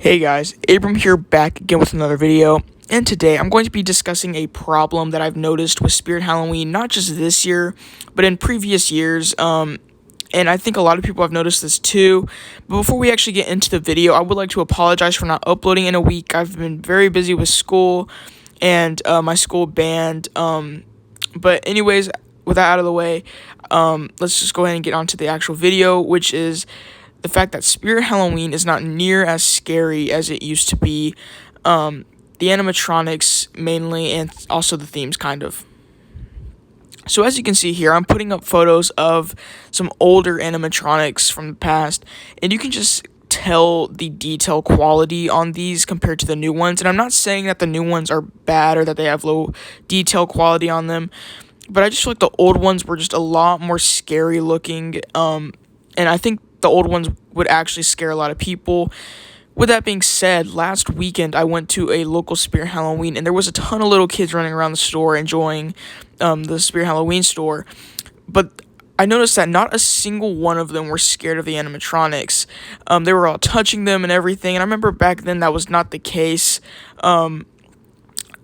Hey guys, Abram here, back again with another video, and today I'm going to be discussing a problem that I've noticed with Spirit Halloween, not just this year, but in previous years, and I think a lot of people have noticed this too. But before we actually get into the video, I would like to apologize for not uploading in a week. I've been very busy with school, and my school band, but anyways, with that out of the way, let's just go ahead and get on to the actual video, which is the fact that Spirit Halloween is not near as scary as it used to be. The animatronics mainly, and also the themes, kind of. So as you can see here, I'm putting up photos of some older animatronics from the past, and you can just tell the detail quality on these compared to the new ones. And I'm not saying that the new ones are bad or that they have low detail quality on them, but I just feel like the old ones were just a lot more scary looking, and I think the old ones would actually scare a lot of people. With that being said, last weekend I went to a local Spirit Halloween, and there was a ton of little kids running around the store enjoying the Spirit Halloween store. But I noticed that not a single one of them were scared of the animatronics. They were all touching them and everything, and I remember back then that was not the case.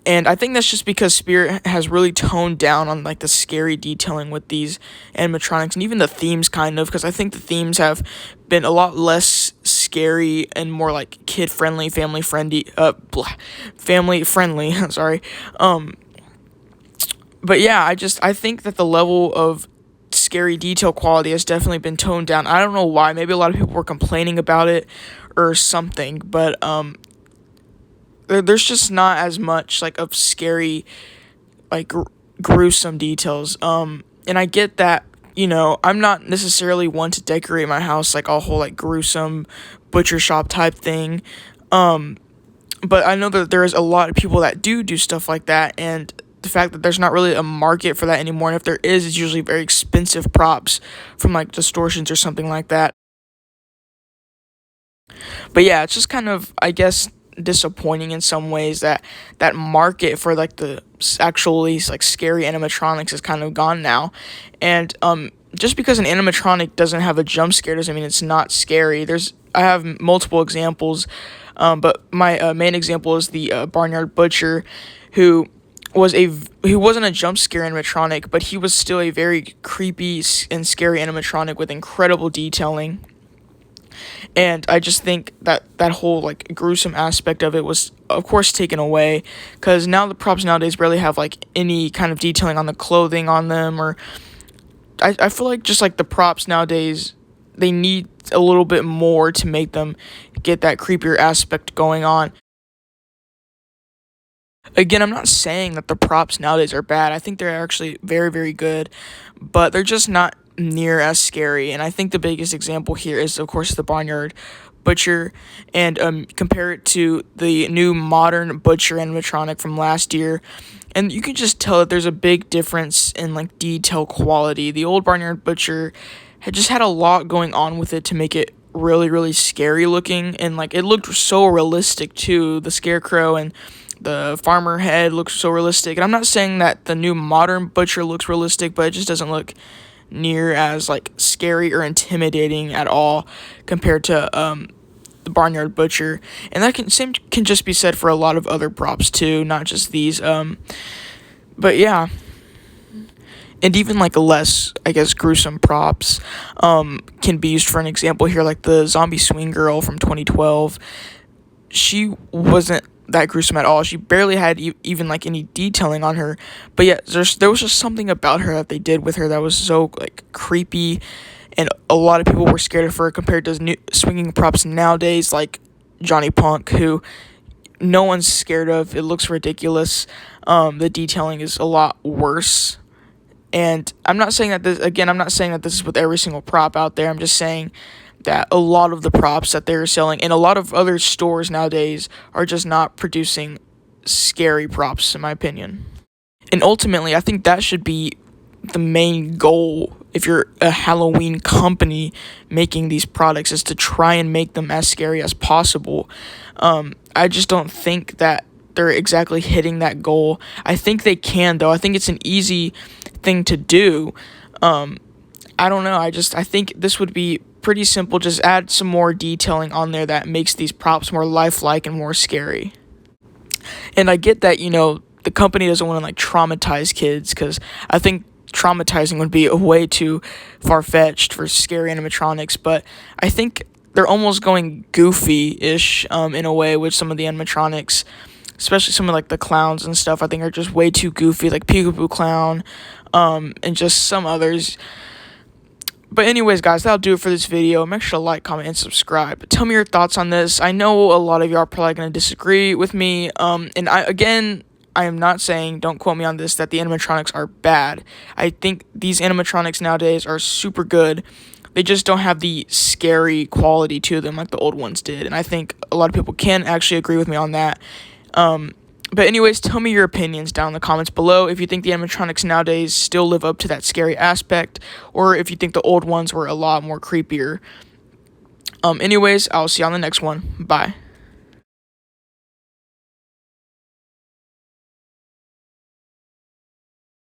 And I think that's just because Spirit has really toned down on like the scary detailing with these animatronics, and even the themes, kind of, because I think the themes have been a lot less scary and more like kid friendly, family friendly, family friendly. Sorry. But yeah, I think that the level of scary detail quality has definitely been toned down. I don't know why. Maybe a lot of people were complaining about it or something, but there's just not as much like of scary, like gruesome details. And I get that, I'm not necessarily one to decorate my house like a whole like gruesome butcher shop type thing. But I know that there is a lot of people that do stuff like that, and the fact that there's not really a market for that anymore, and if there is, it's usually very expensive props from like distortions or something like that. But yeah, it's just kind of, I guess, disappointing in some ways that that market for like the actually like scary animatronics is kind of gone now. And just because an animatronic doesn't have a jump scare doesn't mean it's not scary. I have multiple examples, but my main example is the Barnyard Butcher, who wasn't a jump scare animatronic, but he was still a very creepy and scary animatronic with incredible detailing. And I just think that that whole like gruesome aspect of it was of course taken away, because now the props nowadays barely have like any kind of detailing on the clothing on them, or I feel like just like the props nowadays, they need a little bit more to make them get that creepier aspect going on. Again, I'm not saying that the props nowadays are bad. I think they're actually very, very good, but they're just not near as scary. And I think the biggest example here is, of course, the Barnyard Butcher, and compare it to the new modern Butcher animatronic from last year, and you can just tell that there's a big difference in like detail quality. The old Barnyard Butcher had a lot going on with it to make it really, really scary looking, and like it looked so realistic too. The scarecrow and the farmer head looks so realistic. And I'm not saying that the new modern Butcher looks realistic, but it just doesn't look near as like scary or intimidating at all compared to the Barnyard Butcher. And that can just be said for a lot of other props too, not just these. But yeah, and even like less, I guess, gruesome props can be used for an example here, like the Zombie Swing Girl from 2012. She wasn't that gruesome at all. She barely had even like any detailing on her, but yeah, there was just something about her that they did with her that was so like creepy, and a lot of people were scared of her compared to new swinging props nowadays, like Johnny Punk, who no one's scared of. It looks ridiculous. The detailing is a lot worse. And I'm not saying that this is with every single prop out there. I'm just saying that a lot of the props that they're selling and a lot of other stores nowadays are just not producing scary props, in my opinion. And ultimately, I think that should be the main goal if you're a Halloween company making these products, is to try and make them as scary as possible. I just don't think that they're exactly hitting that goal. I think they can, though. I think it's an easy thing to do. I don't know. I think this would be pretty simple. Just add some more detailing on there that makes these props more lifelike and more scary. And I get that, the company doesn't want to like traumatize kids, because I think traumatizing would be a way too far-fetched for scary animatronics, but I think they're almost going goofy-ish in a way with some of the animatronics, especially some of like the clowns and stuff. I think are just way too goofy, like Peekaboo Clown, and just some others. But anyways, guys, that'll do it for this video. Make sure to like, comment, and subscribe. Tell me your thoughts on this. I know a lot of you are probably going to disagree with me. And I am not saying, don't quote me on this, that the animatronics are bad. I think these animatronics nowadays are super good. They just don't have the scary quality to them like the old ones did. And I think a lot of people can actually agree with me on that. But anyways, tell me your opinions down in the comments below. If you think the animatronics nowadays still live up to that scary aspect, or if you think the old ones were a lot more creepier. Anyways, I'll see you on the next one. Bye.